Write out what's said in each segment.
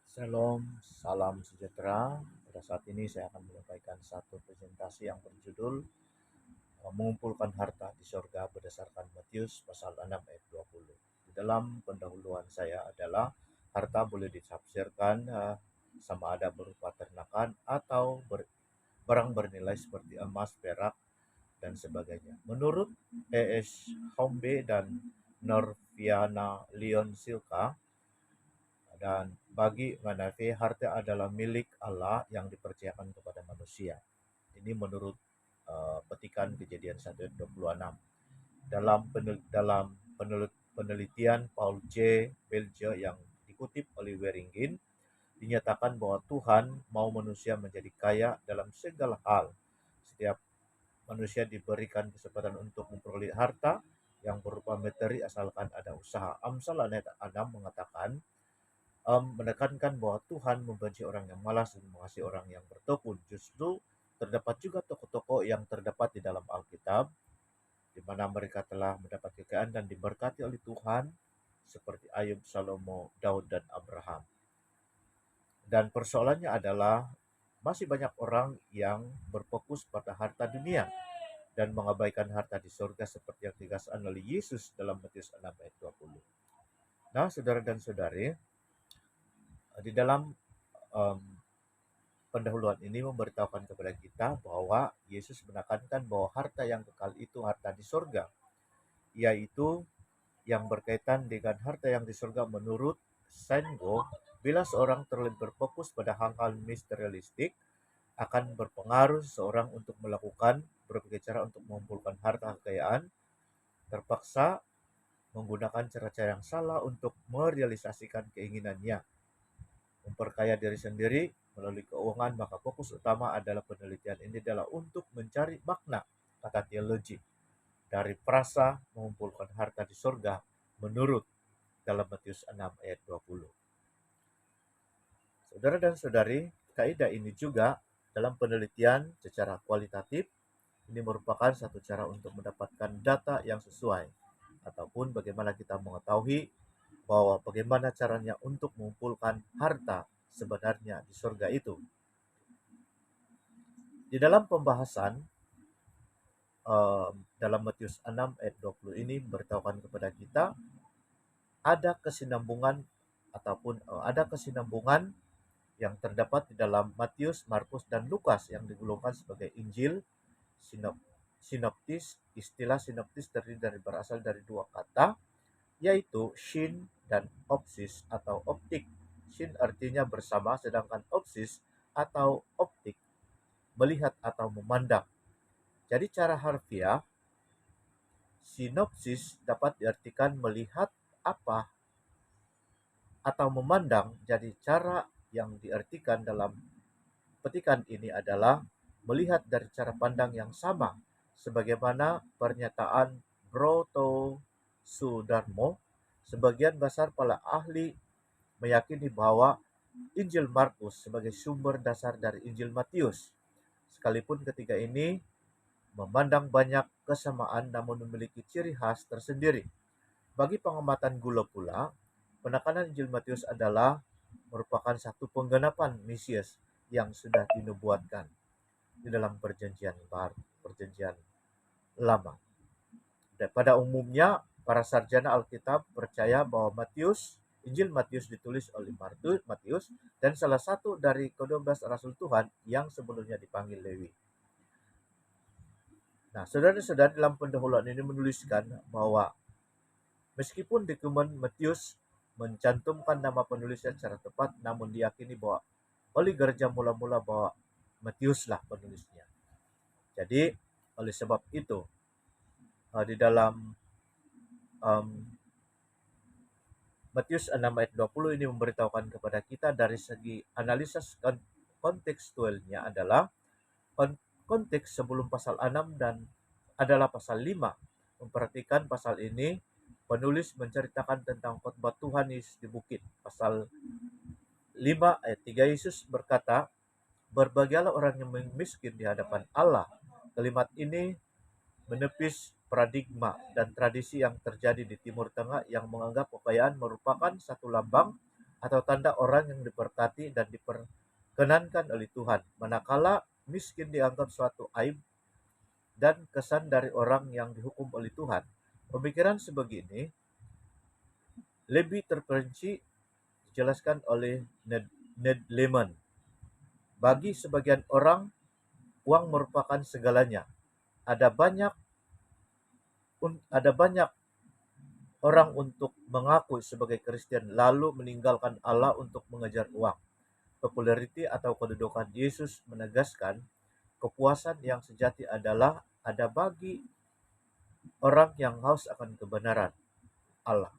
Shalom, salam sejahtera. Pada saat ini saya akan menyampaikan satu presentasi yang berjudul Mengumpulkan Harta di Sorga berdasarkan Matius pasal 6 ayat 20. Di dalam pendahuluan saya adalah harta boleh ditafsirkan sama ada berupa ternakan atau barang bernilai seperti emas, perak, dan sebagainya. Menurut E.S. Hombe dan Norviana Leon Silka, dan bagi Manafi, harta adalah milik Allah yang dipercayakan kepada manusia. Ini menurut petikan Kejadian 1 ayat 26. Dalam penelitian Paul J. Belge yang dikutip oleh Waringin, dinyatakan bahwa Tuhan mau manusia menjadi kaya dalam segala hal. Setiap manusia diberikan kesempatan untuk memperoleh harta yang berupa materi asalkan ada usaha. Amsal ayat 6 mengatakan, menekankan bahwa Tuhan membenci orang yang malas dan mengasihi orang yang bertekun. Justru terdapat juga tokoh-tokoh yang terdapat di dalam Alkitab, di mana mereka telah mendapat kekayaan dan diberkati oleh Tuhan, seperti Ayub, Salomo, Daud, dan Abraham. Dan persoalannya adalah masih banyak orang yang berfokus pada harta dunia dan mengabaikan harta di surga seperti yang dikatakan oleh Yesus dalam Matius 6 ayat 20. Nah, saudara dan saudari, di dalam um, pendahuluan ini memberitahukan kepada kita bahwa Yesus menekankan bahwa harta yang kekal itu harta di surga, yaitu yang berkaitan dengan harta yang di surga menurut Sengo. Bila seorang terlalu berfokus pada hal-hal materialistik, akan berpengaruh seseorang untuk melakukan berbagai cara untuk mengumpulkan harta kekayaan, terpaksa menggunakan cara-cara yang salah untuk merealisasikan keinginannya, memperkaya diri sendiri melalui keuangan. Maka fokus utama adalah penelitian ini adalah untuk mencari makna kata teologi dari frasa mengumpulkan harta di surga menurut dalam Matius 6 ayat 20. Saudara dan saudari, kaidah ini juga dalam penelitian secara kualitatif ini merupakan satu cara untuk mendapatkan data yang sesuai, ataupun bagaimana kita mengetahui bahwa bagaimana caranya untuk mengumpulkan harta sebenarnya di surga itu. Di dalam pembahasan dalam Matius 6 ayat 20 ini beritahukan kepada kita ada kesinambungan yang terdapat di dalam Matius, Markus, dan Lukas yang digolongkan sebagai Injil sinoptis. Istilah sinoptis berasal dari dua kata, yaitu shin dan opsis atau optik. Shin artinya bersama, sedangkan opsis atau optik melihat atau memandang. Jadi cara harfiah, sinopsis dapat diartikan melihat apa atau memandang. Jadi cara yang diartikan dalam petikan ini adalah melihat dari cara pandang yang sama, sebagaimana pernyataan Broto Sudarmo. Sebagian besar para ahli meyakini bahwa Injil Markus sebagai sumber dasar dari Injil Matius, sekalipun ketiga ini memandang banyak kesamaan namun memiliki ciri khas tersendiri. Bagi pengamatan Gula pula, penekanan Injil Matius adalah merupakan satu penggenapan Mesias yang sudah dinubuatkan di dalam perjanjian lama. Dan pada umumnya, para sarjana Alkitab percaya bahwa Injil Matius ditulis oleh Matius dan salah satu dari ke-12 Rasul Tuhan yang sebelumnya dipanggil Lewi. Nah, saudara-saudara, dalam pendahuluan ini menuliskan bahwa meskipun dokumen Matius mencantumkan nama penulisnya secara tepat, namun diyakini bahwa oleh gereja mula-mula bahwa Matiuslah penulisnya. Jadi, oleh sebab itu, di dalam Matius 6 ayat 20 ini memberitahukan kepada kita dari segi analisis kontekstualnya adalah konteks sebelum pasal 6 dan adalah pasal 5. Memperhatikan pasal ini, penulis menceritakan tentang khotbah Tuhan Yesus di bukit. Pasal 5 ayat 3, Yesus berkata, "Berbahagialah orang yang miskin di hadapan Allah." Kalimat ini menepis paradigma dan tradisi yang terjadi di Timur Tengah yang menganggap kekayaan merupakan satu lambang atau tanda orang yang diberkati dan diperkenankan oleh Tuhan. Manakala miskin dianggap suatu aib dan kesan dari orang yang dihukum oleh Tuhan. Pemikiran sebegini lebih terperinci dijelaskan oleh Ned Lehman. Bagi sebagian orang, uang merupakan segalanya. Ada banyak orang untuk mengaku sebagai Kristen lalu meninggalkan Allah untuk mengejar uang. Populariti atau kedudukan Yesus menegaskan kepuasan yang sejati adalah ada bagi orang yang haus akan kebenaran Allah.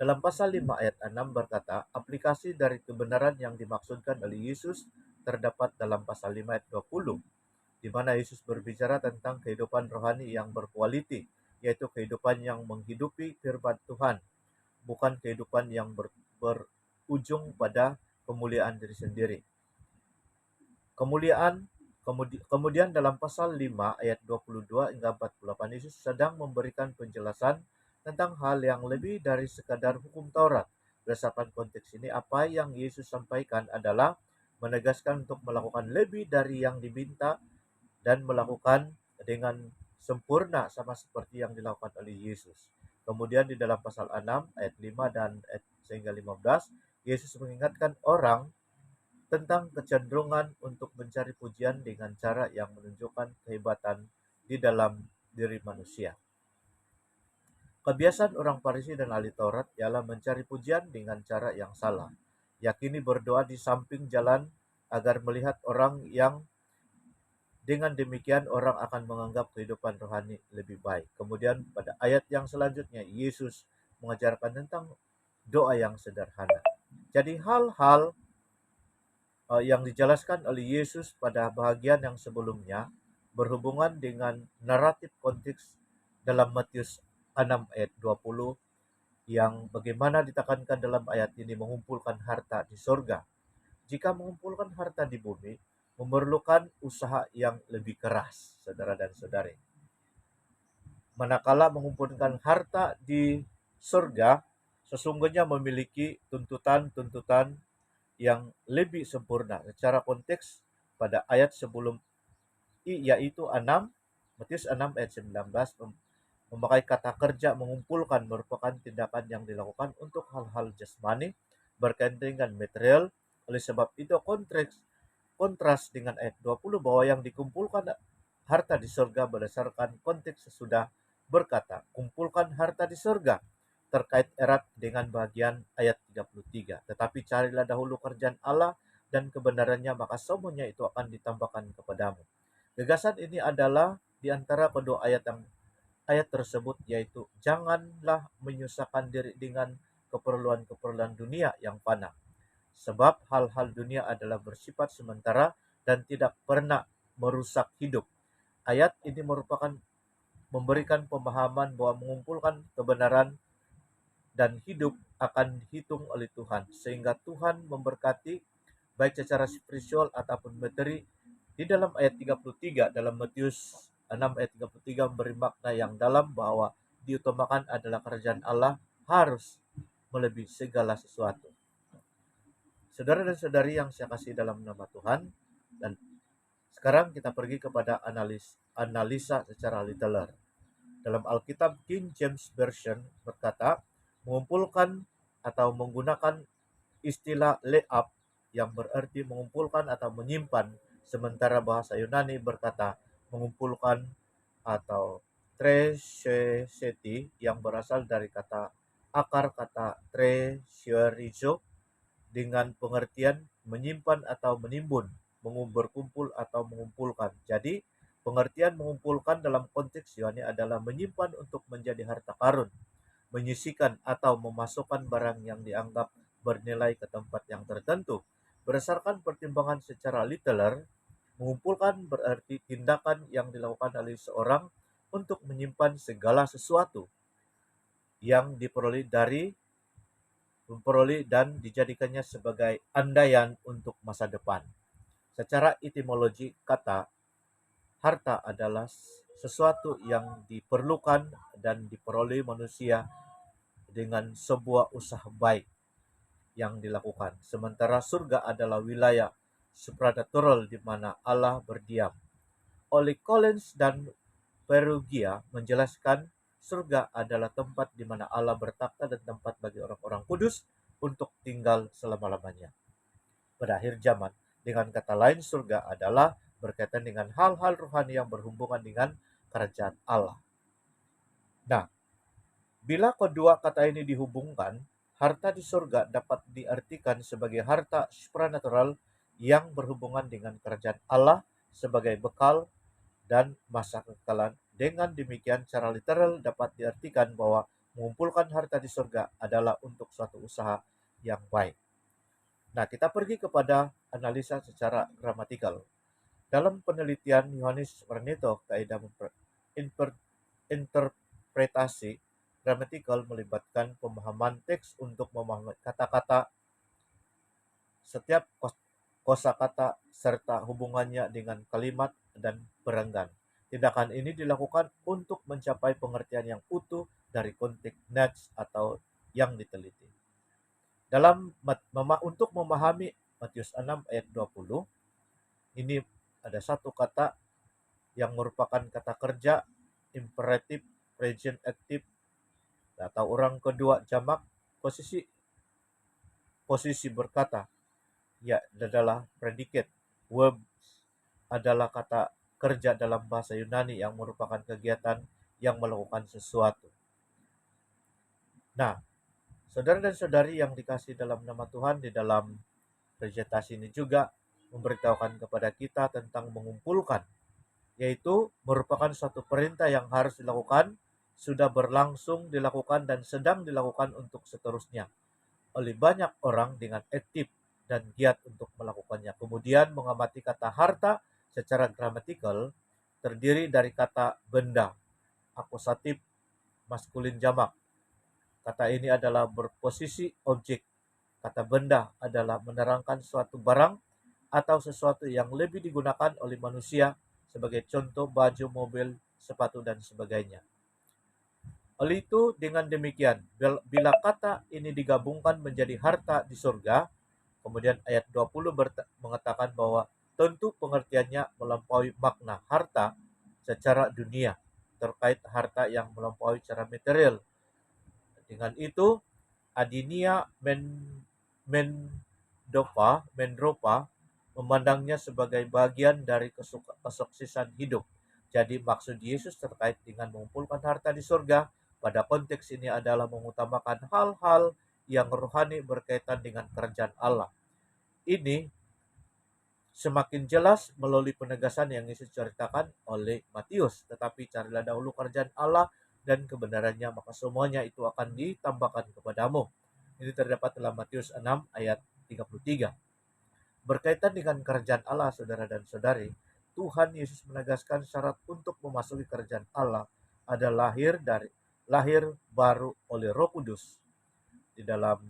Dalam pasal 5 ayat 6 berkata, aplikasi dari kebenaran yang dimaksudkan oleh Yesus terdapat dalam pasal 5 ayat 20, di mana Yesus berbicara tentang kehidupan rohani yang berkualiti, yaitu kehidupan yang menghidupi firman Tuhan, bukan kehidupan yang berujung pada kemuliaan diri sendiri. Kemudian dalam pasal 5 ayat 22 hingga 48, Yesus sedang memberikan penjelasan tentang hal yang lebih dari sekadar hukum Taurat. Berdasarkan konteks ini, apa yang Yesus sampaikan adalah menegaskan untuk melakukan lebih dari yang diminta dan melakukan dengan sempurna sama seperti yang dilakukan oleh Yesus. Kemudian di dalam pasal 6 ayat 5 dan ayat sehingga 15, Yesus mengingatkan orang tentang kecenderungan untuk mencari pujian dengan cara yang menunjukkan kehebatan di dalam diri manusia. Kebiasaan orang Farisi dan ahli Taurat ialah mencari pujian dengan cara yang salah. Yakini berdoa di samping jalan agar melihat orang yang dengan demikian orang akan menganggap kehidupan rohani lebih baik. Kemudian pada ayat yang selanjutnya Yesus mengajarkan tentang doa yang sederhana. Jadi hal-hal yang dijelaskan oleh Yesus pada bahagian yang sebelumnya berhubungan dengan naratif konteks dalam Matius 6 ayat 20 yang bagaimana ditekankan dalam ayat ini mengumpulkan harta di sorga. Jika mengumpulkan harta di bumi memerlukan usaha yang lebih keras, saudara dan saudari. Manakala mengumpulkan harta di surga, sesungguhnya memiliki tuntutan-tuntutan yang lebih sempurna. Secara konteks pada ayat sebelum yaitu 6, Matius 6 ayat 19, memakai kata kerja mengumpulkan merupakan tindakan yang dilakukan untuk hal-hal jasmani berkaitan dengan material. Oleh sebab itu kontras dengan ayat 20 bahwa yang dikumpulkan harta di surga berdasarkan konteks sesudah berkata, kumpulkan harta di surga, terkait erat dengan bagian ayat 33. Tetapi carilah dahulu kerjaan Allah dan kebenarannya, maka semuanya itu akan ditambahkan kepadamu. Gagasan ini adalah di antara kedua ayat tersebut, yaitu janganlah menyusahkan diri dengan keperluan-keperluan dunia yang fana. Sebab hal-hal dunia adalah bersifat sementara dan tidak pernah merusak hidup. Ayat ini merupakan memberikan pemahaman bahwa mengumpulkan kebenaran dan hidup akan dihitung oleh Tuhan, sehingga Tuhan memberkati baik secara spiritual ataupun materi. Di dalam ayat 33 dalam Matius 6 ayat 33 memberi makna yang dalam bahwa diutamakan adalah kerajaan Allah harus melebihi segala sesuatu. Saudara dan saudari yang saya kasih dalam nama Tuhan, dan sekarang kita pergi kepada analisa secara literal. Dalam Alkitab King James Version berkata, mengumpulkan atau menggunakan istilah lay up yang berarti mengumpulkan atau menyimpan, sementara bahasa Yunani berkata mengumpulkan atau treaseti yang berasal dari akar kata treasurizo dengan pengertian menyimpan atau menimbun, berkumpul atau mengumpulkan. Jadi pengertian mengumpulkan dalam konteks Yunani adalah menyimpan untuk menjadi harta karun, menyisihkan atau memasukkan barang yang dianggap bernilai ke tempat yang tertentu. Berdasarkan pertimbangan secara literal, mengumpulkan berarti tindakan yang dilakukan oleh seorang untuk menyimpan segala sesuatu yang diperoleh dan dijadikannya sebagai andaian untuk masa depan. Secara etimologi kata, harta adalah sesuatu yang diperlukan dan diperoleh manusia dengan sebuah usaha baik, yang dilakukan, sementara surga adalah wilayah supranatural di mana Allah berdiam. Oleh Collins dan Perugia menjelaskan surga adalah tempat di mana Allah bertakhta dan tempat bagi orang-orang kudus untuk tinggal selama-lamanya. Pada akhir zaman, dengan kata lain surga adalah berkaitan dengan hal-hal rohani yang berhubungan dengan kerajaan Allah. Nah, bila kedua kata ini dihubungkan, harta di surga dapat diartikan sebagai harta supranatural yang berhubungan dengan kerajaan Allah sebagai bekal dan masa kekekalan. Dengan demikian, secara literal dapat diartikan bahwa mengumpulkan harta di surga adalah untuk suatu usaha yang baik. Nah, kita pergi kepada analisa secara gramatikal. Dalam penelitian Yohanes Warneto, kaidah interpretasi gramatikal melibatkan pemahaman teks untuk memahami kata-kata, setiap kosakata serta hubungannya dengan kalimat dan perenggan. Tindakan ini dilakukan untuk mencapai pengertian yang utuh dari konteks nats atau yang diteliti. Untuk memahami Matius 6 ayat 20, ini ada satu kata yang merupakan kata kerja imperatif present active atau orang kedua jamak posisi berkata, ya adalah predicate. Verb adalah kata kerja dalam bahasa Yunani yang merupakan kegiatan yang melakukan sesuatu. Nah, saudara dan saudari yang dikasih dalam nama Tuhan, di dalam presentasi ini juga memberitahukan kepada kita tentang mengumpulkan, yaitu merupakan suatu perintah yang harus dilakukan, sudah berlangsung dilakukan dan sedang dilakukan untuk seterusnya oleh banyak orang dengan aktif dan giat untuk melakukannya. Kemudian mengamati kata harta secara gramatikal terdiri dari kata benda, akusatif maskulin jamak. Kata ini adalah berposisi objek. Kata benda adalah menerangkan suatu barang atau sesuatu yang lebih digunakan oleh manusia, sebagai contoh baju, mobil, sepatu, dan sebagainya. Oleh itu, dengan demikian, bila kata ini digabungkan menjadi harta di surga, kemudian ayat 20 mengatakan bahwa tentu pengertiannya melampaui makna harta secara dunia, terkait harta yang melampaui secara material. Dengan itu, Adinia Mendropa memandangnya sebagai bagian dari kesuksesan hidup. Jadi maksud Yesus terkait dengan mengumpulkan harta di surga pada konteks ini adalah mengutamakan hal-hal yang rohani berkaitan dengan kerajaan Allah. Ini semakin jelas melalui penegasan yang Yesus ceritakan oleh Matius. Tetapi carilah dahulu kerajaan Allah dan kebenarannya, maka semuanya itu akan ditambahkan kepadamu. Ini terdapat dalam Matius 6 ayat 33. Berkaitan dengan kerajaan Allah, saudara dan saudari, Tuhan Yesus menegaskan syarat untuk memasuki kerajaan Allah adalah lahir baru oleh Roh Kudus. Di dalam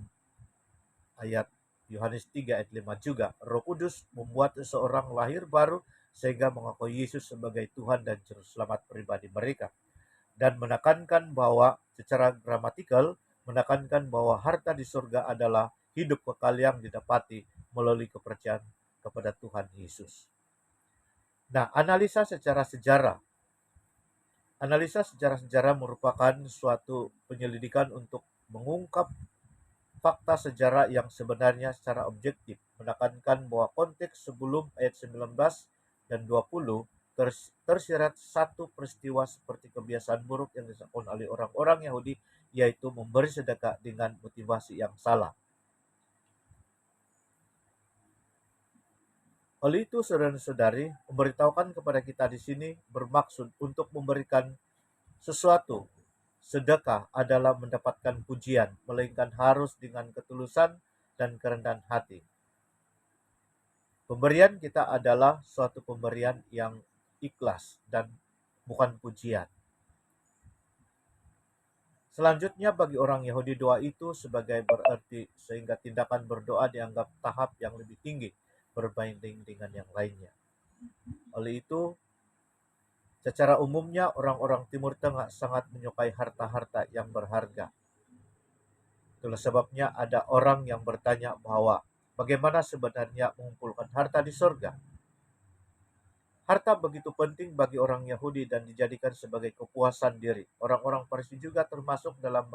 ayat Yohanes 3 ayat 5 juga, Roh Kudus membuat seseorang lahir baru sehingga mengakui Yesus sebagai Tuhan dan Juru Selamat pribadi mereka. Dan menekankan bahwa secara gramatikal, menekankan bahwa harta di surga adalah hidup kekal yang didapati melalui kepercayaan kepada Tuhan Yesus. Nah, analisa secara sejarah. Analisa sejarah merupakan suatu penyelidikan untuk mengungkap fakta sejarah yang sebenarnya secara objektif, menekankan bahwa konteks sebelum ayat 19 dan 20 tersirat satu peristiwa seperti kebiasaan buruk yang dilakukan oleh orang-orang Yahudi, yaitu memberi sedekah dengan motivasi yang salah. Oleh itu, saudara-saudari, memberitahukan kepada kita di sini bermaksud untuk memberikan sesuatu. Sedekah adalah mendapatkan pujian, melainkan harus dengan ketulusan dan kerendahan hati. Pemberian kita adalah suatu pemberian yang ikhlas dan bukan pujian. Selanjutnya, bagi orang Yahudi, doa itu sebagai berarti sehingga tindakan berdoa dianggap tahap yang lebih tinggi berbanding dengan yang lainnya. Oleh itu, secara umumnya orang-orang Timur Tengah sangat menyukai harta-harta yang berharga. Itulah sebabnya ada orang yang bertanya bahwa bagaimana sebenarnya mengumpulkan harta di surga. Harta begitu penting bagi orang Yahudi dan dijadikan sebagai kepuasan diri. Orang-orang Farisi juga termasuk dalam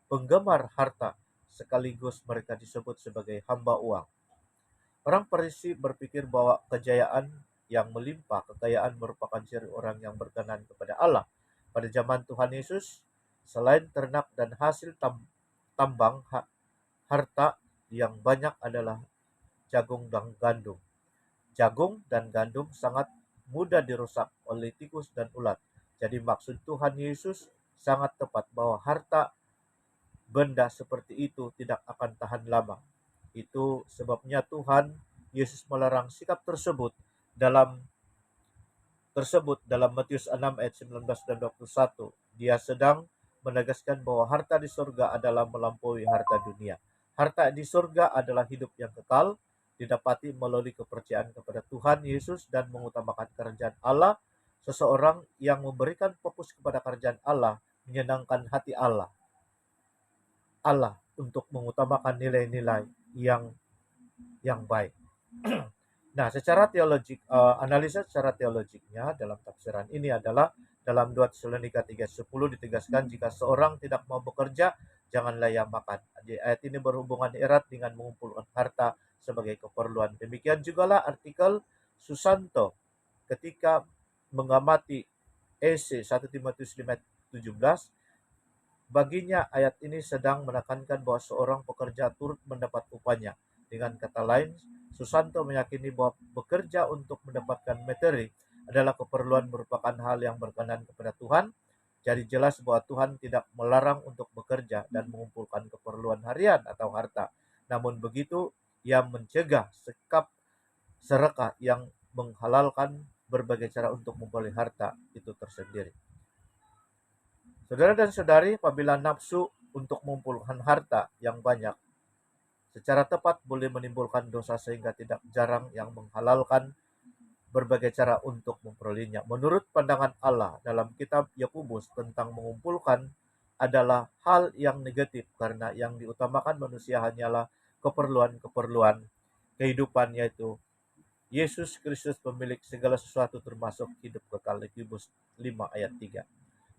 penggemar harta, sekaligus mereka disebut sebagai hamba uang. Orang Farisi berpikir bahwa kejayaan yang melimpah, kekayaan merupakan ciri orang yang berkenan kepada Allah. Pada zaman Tuhan Yesus, selain ternak dan hasil tambang, harta yang banyak adalah jagung dan gandum. Jagung dan gandum sangat mudah dirusak oleh tikus dan ulat. Jadi maksud Tuhan Yesus sangat tepat bahwa harta benda seperti itu tidak akan tahan lama. Itu sebabnya Tuhan Yesus melarang sikap dalam dalam Matius 6 ayat 19 dan 21. Dia sedang menegaskan bahwa harta di surga adalah melampaui harta dunia. Harta di surga adalah hidup yang kekal, didapati melalui kepercayaan kepada Tuhan Yesus dan mengutamakan kerajaan Allah. Seseorang yang memberikan fokus kepada kerajaan Allah menyenangkan hati Allah untuk mengutamakan nilai-nilai yang baik. Nah, analisa secara teologiknya dalam tafsiran ini adalah dalam 2 Tesalonika 3:10 ditegaskan jika seorang tidak mau bekerja, janganlah ia makan. Jadi ayat ini berhubungan erat dengan mengumpulkan harta sebagai keperluan. Demikian jugalah artikel Susanto ketika mengamati EC 1 Timotius 5:17. Baginya ayat ini sedang menekankan bahwa seorang pekerja turut mendapat upahnya. Dengan kata lain, Susanto meyakini bahwa bekerja untuk mendapatkan materi adalah keperluan merupakan hal yang berkenan kepada Tuhan. Jadi jelas bahwa Tuhan tidak melarang untuk bekerja dan mengumpulkan keperluan harian atau harta. Namun begitu, ia mencegah sikap serakah yang menghalalkan berbagai cara untuk memperoleh harta itu tersendiri. Saudara dan saudari, apabila nafsu untuk mengumpulkan harta yang banyak secara tepat boleh menimbulkan dosa sehingga tidak jarang yang menghalalkan berbagai cara untuk memperolehnya. Menurut pandangan Allah dalam kitab Yakobus tentang mengumpulkan adalah hal yang negatif karena yang diutamakan manusia hanyalah keperluan-keperluan kehidupan, yaitu Yesus Kristus pemilik segala sesuatu termasuk hidup kekal. Yakobus 5 ayat 3.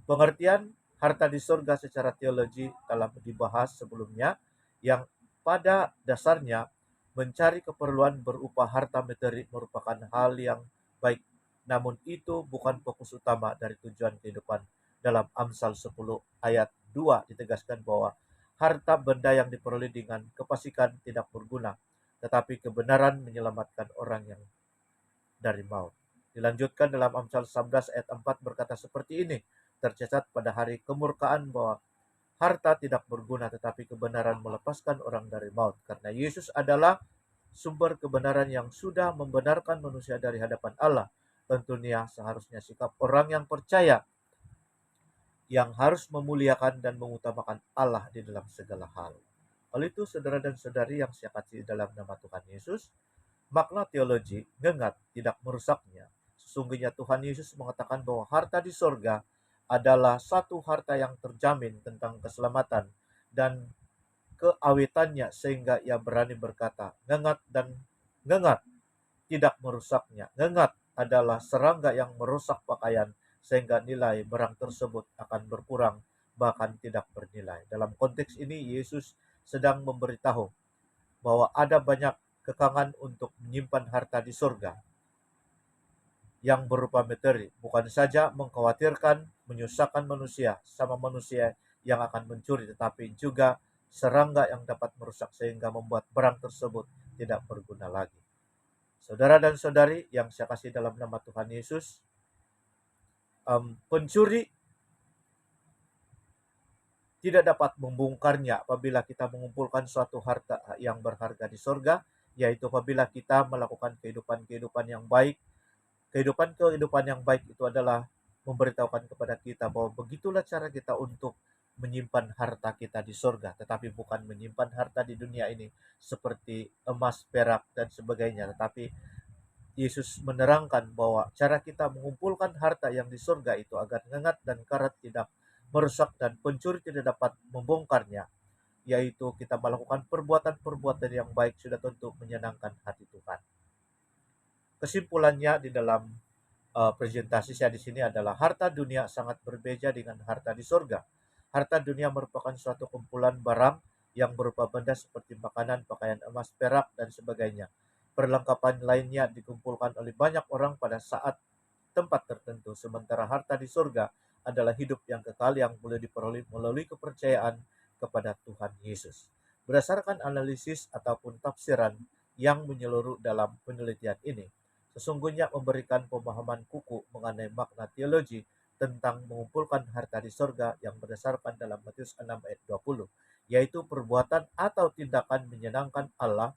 Pengertian harta di surga secara teologi telah dibahas sebelumnya, yang pada dasarnya mencari keperluan berupa harta materi merupakan hal yang baik, namun itu bukan fokus utama dari tujuan kehidupan. Dalam Amsal 10 ayat 2 ditegaskan bahwa harta benda yang diperoleh dengan kefasikan tidak berguna, tetapi kebenaran menyelamatkan orang yang dari maut. Dilanjutkan dalam Amsal 11 ayat 4 berkata seperti ini, tercatat pada hari kemurkaan bahwa harta tidak berguna tetapi kebenaran melepaskan orang dari maut. Karena Yesus adalah sumber kebenaran yang sudah membenarkan manusia dari hadapan Allah. Tentunya seharusnya sikap orang yang percaya yang harus memuliakan dan mengutamakan Allah di dalam segala hal. Oleh itu, saudara dan saudari yang saya kasih dalam nama Tuhan Yesus, makna teologi ngengat tidak merusaknya. Sesungguhnya Tuhan Yesus mengatakan bahwa harta di sorga adalah satu harta yang terjamin tentang keselamatan dan keawetannya, sehingga ia berani berkata, ngengat tidak merusaknya. Ngengat adalah serangga yang merusak pakaian sehingga nilai barang tersebut akan berkurang bahkan tidak bernilai. Dalam konteks ini Yesus sedang memberitahu bahwa ada banyak kekangan untuk menyimpan harta di surga yang berupa materi, bukan saja mengkhawatirkan menyusahkan manusia sama manusia yang akan mencuri, tetapi juga serangga yang dapat merusak sehingga membuat barang tersebut tidak berguna lagi. Saudara dan saudari yang saya kasih dalam nama Tuhan Yesus, pencuri tidak dapat membongkarnya apabila kita mengumpulkan suatu harta yang berharga di surga, yaitu apabila kita melakukan kehidupan yang baik. Kehidupan yang baik itu adalah memberitahukan kepada kita bahwa begitulah cara kita untuk menyimpan harta kita di surga, tetapi bukan menyimpan harta di dunia ini seperti emas, perak, dan sebagainya. Tetapi Yesus menerangkan bahwa cara kita mengumpulkan harta yang di surga itu agar ngengat dan karat tidak merusak dan pencuri tidak dapat membongkarnya. yaitu kita melakukan perbuatan-perbuatan yang baik sudah tentu menyenangkan hati Tuhan. Kesimpulannya di dalam presentasi saya di sini adalah harta dunia sangat berbeda dengan harta di surga. Harta dunia merupakan suatu kumpulan barang yang berupa benda seperti makanan, pakaian, emas, perak, dan sebagainya. Perlengkapan lainnya dikumpulkan oleh banyak orang pada saat tempat tertentu, sementara harta di surga adalah hidup yang kekal yang boleh diperoleh melalui kepercayaan kepada Tuhan Yesus. Berdasarkan analisis ataupun tafsiran yang menyeluruh dalam penelitian ini, sesungguhnya memberikan pemahaman kuku mengenai makna teologi tentang mengumpulkan harta di surga yang berdasarkan dalam Matius 6 ayat 20, yaitu perbuatan atau tindakan menyenangkan Allah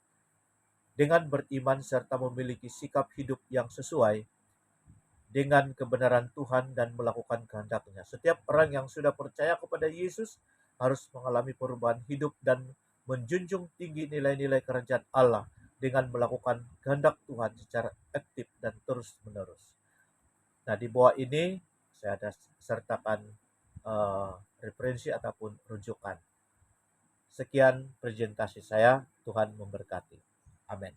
dengan beriman serta memiliki sikap hidup yang sesuai dengan kebenaran Tuhan dan melakukan kehendak-Nya. Setiap orang yang sudah percaya kepada Yesus harus mengalami perubahan hidup dan menjunjung tinggi nilai-nilai kerajaan Allah dengan melakukan kehendak Tuhan secara aktif dan terus-menerus. Nah, di bawah ini saya ada sertakan referensi ataupun rujukan. Sekian presentasi saya, Tuhan memberkati. Amin.